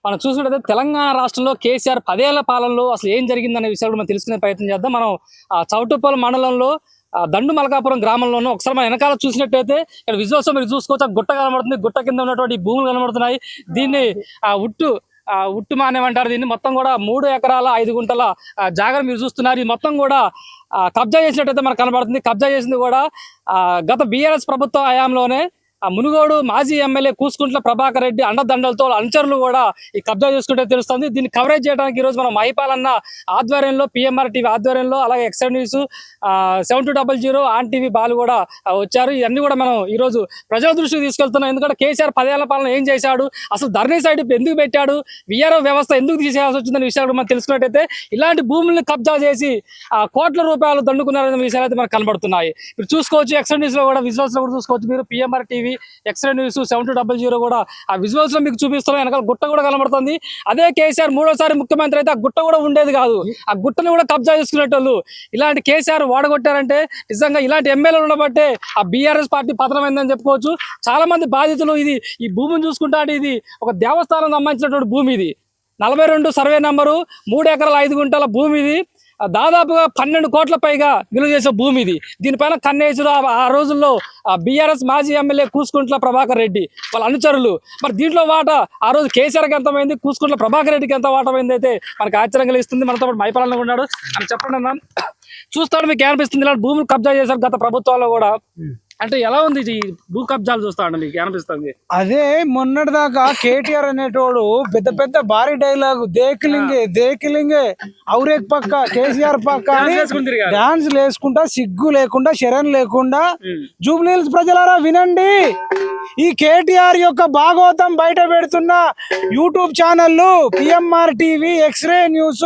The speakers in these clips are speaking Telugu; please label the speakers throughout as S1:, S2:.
S1: మనం చూసుకుంటే తెలంగాణ రాష్ట్రంలో కేసీఆర్ 10 ఏళ్ల పాలనలో అసలు ఏం జరిగిందనే విషయాలు మనం తెలుసుకునే ప్రయత్నం చేద్దాం. మనం చౌటుప్పల్ మండలంలో దండు మలకాపురం గ్రామంలోనూ ఒకసారి మనం వెనకాల చూసినట్టయితే ఇక్కడ విజువల్స్ మీరు చూసుకోవచ్చు. ఆ గుట్ట కనబడుతుంది, గుట్ట కింద ఉన్నటువంటి భూములు కనబడుతున్నాయి. దీన్ని ఉట్టు మానేమంటారు. దీన్ని మొత్తం కూడా 3 ఎకరాల 5 గుంటల జాగా మీరు చూస్తున్నారు. ఇది మొత్తం కూడా కబ్జా చేసినట్టయితే మనకు కనబడుతుంది. కబ్జా చేసింది కూడా గత బీఆర్ఎస్ ప్రభుత్వ హయాంలోనే మునుగోడు మాజీ ఎమ్మెల్యే కూసుకుంట్ల ప్రభాకర్ రెడ్డి అండదండలతో అనుచరులు కూడా ఈ కబ్జా చేసుకుంటే తెలుస్తుంది. దీన్ని కవరేజ్ చేయడానికి ఈరోజు మనం మైపాలన్న ఆధ్వర్యంలో, పిఎంఆర్ టీవీ ఆధ్వర్యంలో, అలాగే XN news 7200 on TV Balu కూడా వచ్చారు. ఇవన్నీ కూడా మనం ఈరోజు ప్రజల దృష్టికి తీసుకెళ్తున్నాం. ఎందుకంటే కేసీఆర్ 10 ఏళ్ల పాలన ఏం చేశాడు, అసలు ధరణి సైడ్ ఎందుకు పెట్టాడు, విఆర్ఓ వ్యవస్థ ఎందుకు తీసేయాల్సి వచ్చిందనే విషయాలు మనం తెలుసుకున్నట్టయితే ఇలాంటి భూముల్ని కబ్జా చేసి కోట్ల రూపాయలు దండుకున్నారనే విషయాలు అయితే మనకు కనబడుతున్నాయి. మీరు చూసుకోవచ్చు, ఎక్స్ఎన్ న్యూస్ లో కూడా విజువల్స్ లో కూడా చూసుకోవచ్చు. మీరు పిఎంఆర్ టీవీ ఎక్స్రే న్యూస్ 7200 కూడా ఆ విజువల్స్ లో మీకు చూపిస్తున్నాం. వెనకాల గుట్ట కూడా కనబడుతుంది. అదే కేసీఆర్ 3వ సారి ముఖ్యమంత్రి అయితే ఆ గుట్ట కూడా ఉండేది కాదు. ఆ గుట్టని కూడా కబ్జా చేసుకునేటోళ్ళు. ఇలాంటి కేసీఆర్ వాడగొట్టారంటే నిజంగా ఇలాంటి ఎమ్మెల్యేలు ఉండబట్టే ఆ బీఆర్ఎస్ పార్టీ పతనమైందని చెప్పుకోవచ్చు. చాలా మంది బాధితులు ఈ భూమిని చూసుకుంటా అంటే ఇది ఒక దేవస్థానం సంబంధించినటువంటి భూమి. ఇది 42 సర్వే నంబరు, 3 ఎకరాల 5 గుంటల భూమి. ఇది దాదాపుగా 12 కోట్ల పైగా విలువ చేసే భూమి. ఇది దీనిపైన కన్నేసుడు ఆ రోజుల్లో బీఆర్ఎస్ మాజీ ఎమ్మెల్యే కూసుకుంట్ల ప్రభాకర్ రెడ్డి వాళ్ళ అనుచరులు. మరి దీంట్లో వాటా ఆ రోజు కేసీఆర్కి ఎంతమైంది, కూసుకుంట్ల ప్రభాకర్ రెడ్డికి ఎంత వాటమైంది అయితే మనకు ఆశ్చర్యం కలిగిస్తుంది. మనతో పాటు మైపాలన్న ఉన్నాడు. అని చెప్పండి అన్న, చూస్తాడు మీకు అనిపిస్తుంది ఇలాంటి భూములు కబ్జా చేశారు గత ప్రభుత్వాల్లో కూడా, అంటే ఎలా ఉంది ఈ భూ కబ్జాలు చూస్తా అంటే మీకు అనిపిస్తుంది?
S2: అదే మొన్నటి దాకా కేటీఆర్ అనేటోడు పెద్ద పెద్ద భారీ డైలాగు దేకిలింగే ఔరేక్ పక్క కేసీఆర్ పక్క డాన్స్ వేసుకుంటా, సిగ్గు లేకుండా, శరణ్ లేకుండా. జూబ్లీహిల్స్ ప్రజలారా వినండి, ఈ కేటీఆర్ యొక్క భాగవతం బయట పెడుతున్న యూట్యూబ్ ఛానళ్ళు PMR TV, x ray news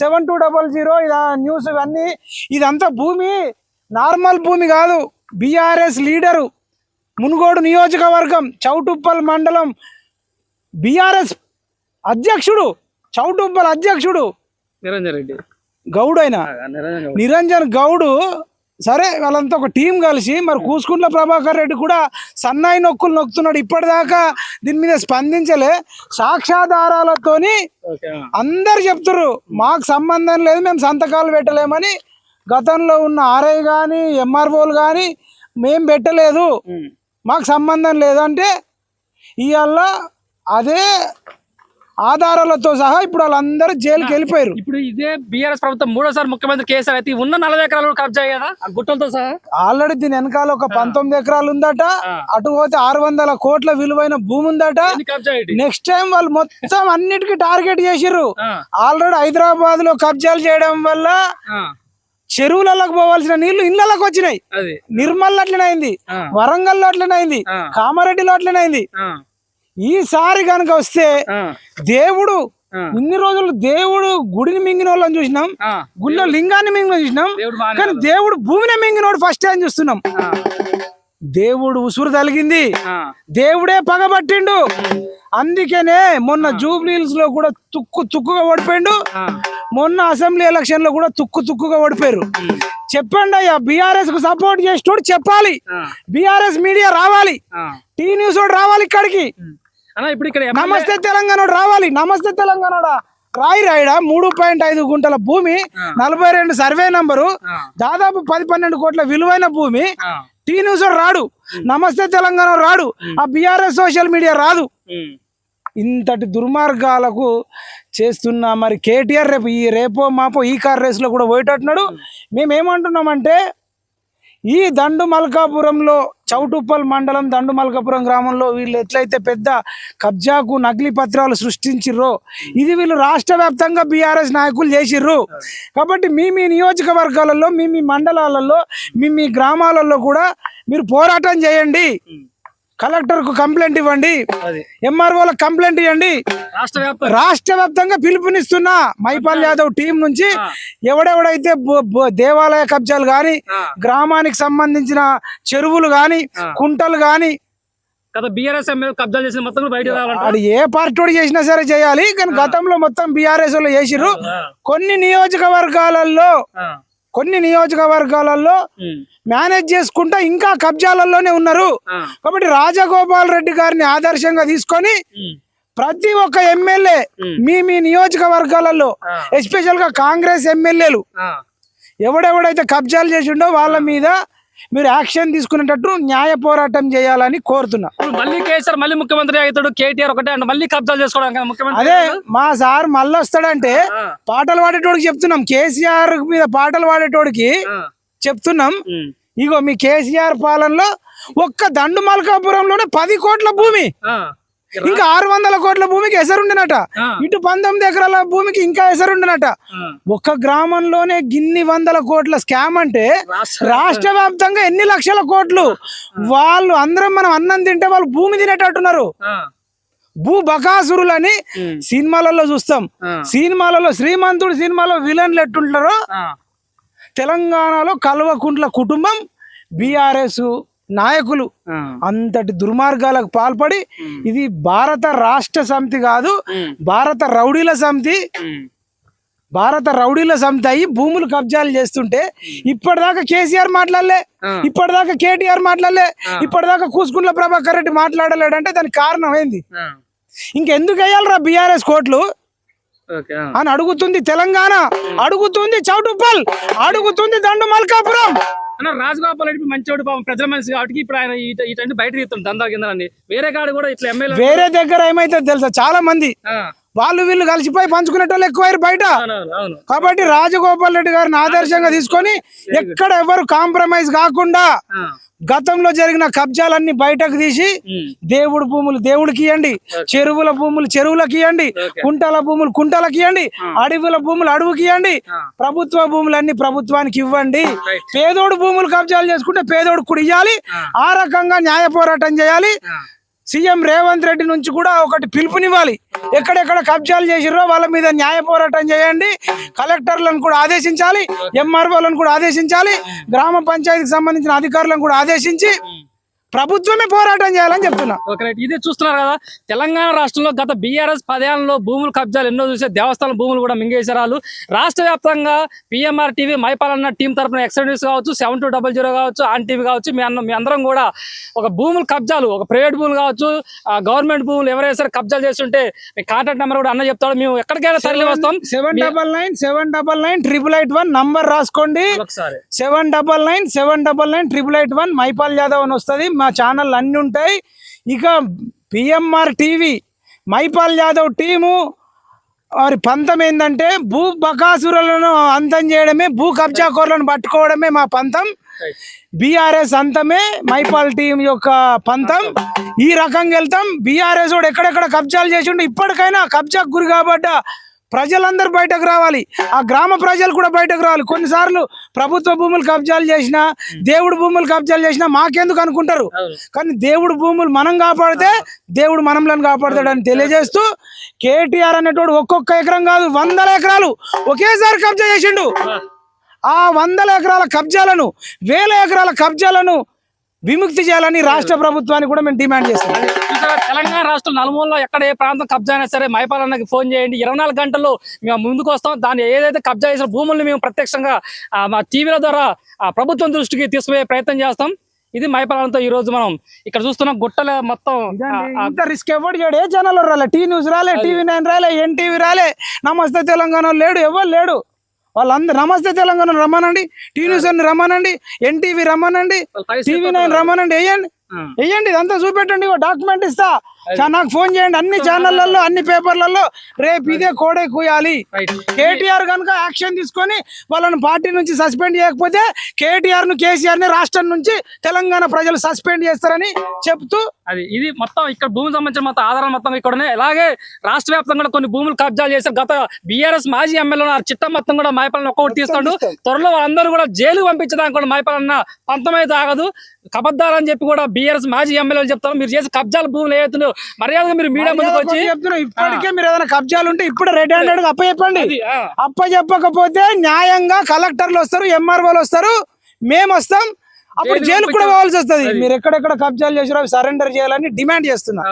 S2: 7200 news, ఇవన్నీ ఇదంతా భూమి నార్మల్ భూమి కాదు. బీఆర్ఎస్ లీడరు, మునుగోడు నియోజకవర్గం, చౌటుప్పల్ మండలం బీఆర్ఎస్ అధ్యక్షుడు, చౌటుప్పల్ అధ్యక్షుడు
S1: నిరంజన్ రెడ్డి
S2: గౌడ్ అయినా నిరంజన్ గౌడు. సరే, వాళ్ళంతా ఒక టీం కలిసి మరి కూసుకుంట్ల ప్రభాకర్ రెడ్డి కూడా సన్నాయి నొక్కులు నొక్కుతున్నాడు. ఇప్పటిదాకా దీని మీద స్పందించలే. సాక్ష్యాధారాలతోని అందరు చెప్తున్నారు మాకు సంబంధం లేదు, మేము సంతకాలు పెట్టలేమని. గతంలో ఉన్న ఆర్ఐ కానీ ఎంఆర్ఓలు కానీ మేం పెట్టలేదు, మాకు సంబంధం లేదంటే ఇవాళ అదే ఆధారాలతో సహా ఇప్పుడు వాళ్ళందరూ జైలుకి వెళ్ళిపోయారు.
S1: ఇప్పుడు ఇదే బీఆర్ఎస్ ప్రభుత్వం 3వ సారి ముఖ్యమంత్రి కేసీఆర్ అయితే ఉన్న 40 ఎకరాలు కబ్జా కదా ఆ గుట్టలతో సహా.
S2: ఆల్రెడీ దీని వెనకాల ఒక 19 ఎకరాలు ఉందట, అటు పోతే 600 కోట్ల విలువైన భూమి ఉందట. నెక్స్ట్ టైం వాళ్ళు మొత్తం అన్నిటికీ టార్గెట్ చేసిర్రు. ఆల్రెడీ హైదరాబాద్ లో కబ్జాలు చేయడం వల్ల చెరువులకు పోవాల్సిన నీళ్లు ఇళ్లలోకి వచ్చినాయి. నిర్మల్ అట్లనైంది, వరంగల్ అట్లనైంది, కామారెడ్డిలో అట్లనైంది. ఈసారి కనుక వస్తే దేవుడు ఇన్ని రోజులు దేవుడు గుడిని మింగిన వాళ్ళని చూసినాం, గుళ్ళో లింగాన్ని మింగిన చూసినాం, కానీ దేవుడు భూమిని మింగినోడు ఫస్ట్ టైం చూస్తున్నాం. దేవుడు ఉసురు తలిగింది, దేవుడే పగబట్టిండు. అందుకనే మొన్న జూబ్లీహిల్స్ లో కూడా తుక్కుగా ఓడిపోయిండు, మొన్న అసెంబ్లీ ఎలక్షన్ లో కూడా తుక్కుగా ఓడిపోయారు. చెప్పండి అయ్యా, బీఆర్ఎస్ కు సపోర్ట్ చేసేటోడు చెప్పాలి, బీఆర్ఎస్ మీడియా రావాలి, టీ న్యూస్ రావాలి ఇక్కడికి. నమస్తే తెలంగాణ రావాలి. నమస్తే తెలంగాణ రాయిడా 3.5 గుంటల భూమి, 42 సర్వే నంబరు, దాదాపు 10-12 కోట్ల విలువైన భూమి. టీ న్యూస్ రాడు, నమస్తే తెలంగాణ రాడు, ఆ బీఆర్ఎస్ సోషల్ మీడియా రాదు. ఇంతటి దుర్మార్గాలకు చేస్తున్నా మరి కేటీఆర్ రేపో మాపో ఈ కార్ రేసులో కూడా పోయేటట్టున్నాడు. మేమేమంటున్నామంటే ఈ దండు మల్కాపురంలో, చౌటుప్పల్ మండలం దండు మల్కాపురం గ్రామంలో వీళ్ళు ఎట్లయితే పెద్ద కబ్జాకు నకిలీ పత్రాలు సృష్టించిర్రో ఇది వీళ్ళు రాష్ట్ర వ్యాప్తంగా బీఆర్ఎస్ నాయకులు చేసిర్రు. కాబట్టి మీ నియోజకవర్గాలలో, మీ మండలాలలో, మీ గ్రామాలలో కూడా మీరు పోరాటం చేయండి. కలెక్టర్ కు కంప్లైంట్ ఇవ్వండి, ఎంఆర్ఓలకు కంప్లైంట్ ఇవ్వండి. రాష్ట్ర వ్యాప్తంగా పిలుపునిస్తున్నా మైపాల్ యాదవ్ టీం నుంచి ఎవడెవడైతే దేవాలయ కబ్జాలు గాని, గ్రామానికి సంబంధించిన చెరువులు గాని, కుంటలు గాని, అది ఏ పార్టీ చేసినా సరే చేయాలి. కానీ గతంలో మొత్తం బీఆర్ఎస్ వాళ్ళు చేసిర్రు. కొన్ని నియోజకవర్గాలలో మేనేజ్ చేసుకుంటా ఇంకా కబ్జాలలోనే ఉన్నారు. కాబట్టి రాజగోపాల్ రెడ్డి గారిని ఆదర్శంగా తీసుకొని ప్రతి ఒక్క ఎమ్మెల్యే మీ నియోజకవర్గాలలో ఎస్పెషల్ గా కాంగ్రెస్ ఎమ్మెల్యేలు ఎవడెవడైతే కబ్జాలు చేసిండో వాళ్ళ మీద మీరు యాక్షన్ తీసుకునేటట్టు న్యాయ పోరాటం చేయాలని కోరుతున్నా.
S1: మళ్ళీ కేసీఆర్ మళ్ళీ ముఖ్యమంత్రి అవుతాడు, కేటీఆర్ ఒకటే అంటే మళ్ళీ కబ్జాలు చేసుకోవడానికి ముఖ్యమంత్రి.
S2: అదే మా సార్ మళ్ళీ వస్తాడంటే పాటలు పాడేటోడికి చెప్తున్నాం, కేసీఆర్ మీద పాటలు పాడేటోడికి చెప్తున్నాం, ఇగో మీ కేసీఆర్ పాలనలో ఒక్క దండు మల్కాపురంలోనే 10 కోట్ల భూమి, ఇంకా 600 కోట్ల భూమికి ఎసరుండినట, ఇటు 19 ఎకరాల భూమికి ఇంకా ఎసరుండినట. ఒక్క గ్రామంలోనే గిన్ని 100 కోట్ల స్కామ్ అంటే రాష్ట్ర వ్యాప్తంగా ఎన్ని లక్షల కోట్లు. వాళ్ళు అందరం మనం అన్నం తింటే వాళ్ళు భూమి తినేటట్టున్నారు. భూ బకాసురులని సినిమాలలో చూస్తాం. సినిమాలలో శ్రీమంతుడు సినిమాలో విలన్లు ఎట్టుంటారో తెలంగాణలో కల్వకుంట్ల కుటుంబం బీఆర్ఎస్ నాయకులు అంతటి దుర్మార్గాలకు పాల్పడి, ఇది భారత రాష్ట్ర సమితి కాదు, భారత రౌడీల సమితి, భారత రౌడీల సమితి అయ్యి భూములు కబ్జాలు చేస్తుంటే ఇప్పటిదాకా కేసీఆర్ మాట్లాడలే, ఇప్పటిదాకా కేటీఆర్ మాట్లాడలే, ఇప్పటిదాకా కూసుకుంట్ల ప్రభాకర్ రెడ్డి మాట్లాడలేడంటే దానికి కారణం ఏంది? ఇంకెందుకు వేయాలరా బీఆర్ఎస్ కోట్లు అని అడుగుతుంది తెలంగాణ, అడుగుతుంది చౌటుప్పల్, అడుగుతుంది దండు మల్కాపురం.
S1: రాజగోపాల్ రెడ్డి మంచోడు, ప్రజల మనిషి కాబట్టి ఇప్పుడు ఆయన ఇటు బయట తీస్తుంది దందా కింద. వేరే కాడు కూడా ఇట్లా ఎమ్మెల్యే
S2: వేరే దగ్గర ఏమైతే తెలుసా, చాలా మంది వాళ్ళు వీళ్ళు కలిసిపోయి పంచుకునేటోళ్ళు ఎక్కువైరు బయట. కాబట్టి రాజగోపాల్ రెడ్డి గారిని ఆదర్శంగా తీసుకొని ఎక్కడ ఎవరు కాంప్రమైజ్ కాకుండా గతంలో జరిగిన కబ్జాలన్నీ బయటకు తీసి దేవుడు భూములు దేవుడికి ఇవ్వండి, చెరువుల భూములు చెరువులకు ఇవ్వండి, కుంటల భూములు కుంటలకు ఇవ్వండి, అడవుల భూములు అడవుకి ఇవ్వండి, ప్రభుత్వ భూములన్నీ ప్రభుత్వానికి ఇవ్వండి. పేదోడు భూములు కబ్జాలు చేసుకుంటే పేదోడు కూడా ఇవ్వాలి. ఆ రకంగా న్యాయ పోరాటం చేయాలి. సీఎం రేవంత్ రెడ్డి నుంచి కూడా ఒకటి పిలుపునివ్వాలి, ఎక్కడెక్కడ కబ్జాలు చేసిర్రో వాళ్ళ మీద న్యాయ పోరాటం చేయండి. కలెక్టర్లను కూడా ఆదేశించాలి, ఎంఆర్ఓలను కూడా ఆదేశించాలి, గ్రామ పంచాయతీకి సంబంధించిన అధికారులను కూడా ఆదేశించి ప్రభుత్వమే పోరాటం చేయాలని చెప్తున్నా.
S1: ఇదే చూస్తున్నారు కదా, తెలంగాణ రాష్ట్రంలో గత బీఆర్ఎస్ 10 ఏళ్లలో భూములు కబ్జాలు ఎన్నో చూసే, దేవస్థానం భూములు కూడా మింగేశారు. రాష్ట్ర వ్యాప్తంగా పిఎంఆర్ టీవీ మైపాలన్న టీం తరఫున ఎక్స్ట్రా న్యూస్ కావచ్చు, 7200 కావచ్చు, ఆన్ టీవీ కావచ్చు, మీ అందరం కూడా ఒక భూములు కబ్జాలు, ఒక ప్రైవేట్ భూములు కావచ్చు, గవర్నమెంట్ భూములు ఎవరైనా కబ్జాలు చేస్తుంటే మీ కాంటాక్ట్ నెంబర్ కూడా అన్న చెప్తాడు. మేము ఎక్కడికైనా తరలి వస్తాం.
S2: 7997881 నంబర్ రాసుకోండి. 7997881 మైపాల్ యాదవ్ అని వస్తుంది. మా ఛానల్ అన్ని ఉంటాయి. ఇక PMR TV Mypal Yadav team వారి పంతం ఏంటంటే భూ బకాసురులను అంతం చేయడమే, భూ కబ్జాకోర్లను పట్టుకోవడమే మా పంతం. బీఆర్ఎస్ అంతమే మైపాల్ టీం యొక్క పంతం. ఈ రకంగా వెళ్తాం. బీఆర్ఎస్ వాడు ఎక్కడెక్కడ కబ్జాలు చేసి ఉంటే ఇప్పటికైనా కబ్జాకు గురి కాబట్ట ప్రజలందరూ బయటకు రావాలి, ఆ గ్రామ ప్రజలు కూడా బయటకు రావాలి. కొన్నిసార్లు ప్రభుత్వ భూములు కబ్జాలు చేసినా, దేవుడు భూములు కబ్జాలు చేసినా మాకెందుకు అనుకుంటారు, కానీ దేవుడు భూములు మనం కాపాడితే దేవుడు మనలను కాపాడతాడని తెలియజేస్తూ, కేటీఆర్ అనేటోడు ఒక్కొక్క ఎకరం కాదు 100 ఎకరాలు ఒకేసారి కబ్జా చేసిండు. ఆ 100 ఎకరాల కబ్జాలను, 1000 ఎకరాల కబ్జాలను విముక్తి చేయాలని రాష్ట్ర ప్రభుత్వాన్ని కూడా మేము డిమాండ్ చేస్తున్నాం.
S1: తెలంగాణ రాష్ట్రం నలుమూలలో ఎక్కడ ఏ ప్రాంతం కబ్జా అయినా సరే మైపాలన్నకి ఫోన్ చేయండి, 24 గంటల్లో మేము ముందుకు వస్తాం. దాన్ని ఏదైతే కబ్జా చేసిన భూముల్ని మేము ప్రత్యక్షంగా మా టీవీల ద్వారా ప్రభుత్వం దృష్టికి తీసుకుపోయే ప్రయత్నం చేస్తాం. ఇది మైపాలనతో ఈ రోజు మనం ఇక్కడ చూస్తున్నాం. గుట్టల మొత్తం
S2: అంత రిస్క్ ఎవరు చేయడు. ఏ ఛానల్ రాలే, టీ న్యూస్ రాలే, TV9 రాలే, ఎన్టీవీ రాలే, నమస్తే తెలంగాణ లేడు, ఎవరు లేడు. వాళ్ళందరూ నమస్తే తెలంగాణ రమ్మనండి, టీ న్యూస్ అని రమ్మనండి, ఎన్టీవీ రమ్మనండి, TV9 రమ్మనండి, వెయ్యండి, ఇదంతా చూపెట్టండి, డాక్యుమెంట్ ఇస్తా, నాకు ఫోన్ చేయండి. అన్ని ఛానళ్లలో, అన్ని పేపర్లలో రేపు ఇదే కోడే కూయాలి. కేటీఆర్ కనుక యాక్షన్ తీసుకొని వాళ్ళని పార్టీ నుంచి సస్పెండ్ చేయకపోతే కేటీఆర్ ను, కేసీఆర్ ని రాష్ట్రం నుంచి తెలంగాణ ప్రజలు సస్పెండ్ చేస్తారని చెప్తూ,
S1: ఇది మొత్తం ఇక్కడ భూమి సంబంధించిన మొత్తం ఆధారాలు మొత్తం ఇక్కడనే. అలాగే రాష్ట్ర వ్యాప్తంగా కొన్ని భూములు కబ్జాలు చేశారు. గత బీఆర్ఎస్ మాజీ ఎమ్మెల్యే చిట్టం మొత్తం కూడా మైపాలన ఒక్కొక్కటి తీస్తాడు. త్వరలో వాళ్ళందరూ కూడా జైలుకు పంపించడానికి కూడా మైపాలన్న పంతమైతే ఆగదు. కబద్దాలని చెప్పి కూడా బీఆర్ఎస్ మాజీ ఎమ్మెల్యేలు చెప్తారు. మీరు చేసే కబ్జాలు భూములు ఏదైతున్నాయో మర్యాదగా మీరు మీడియా ముందుకు వచ్చి చెప్తున్నారు.
S2: ఇప్పటికే మీరు ఏదైనా కబ్జాలు ఉంటే ఇప్పుడు రెడ్ హ్యాండెడ్ గా అప్పచెప్పండి. అప్పచెప్పకపోతే న్యాయంగా కలెక్టర్లు వస్తారు, ఎంఆర్ఓలు వస్తారు, మేము వస్తాం, అప్పుడు జైలుకు కూడా పోవాల్సి వస్తుంది. మీరు ఎక్కడెక్కడ కబ్జాలు చేసారో అవి సరెండర్ చేయాలని డిమాండ్ చేస్తున్నారు.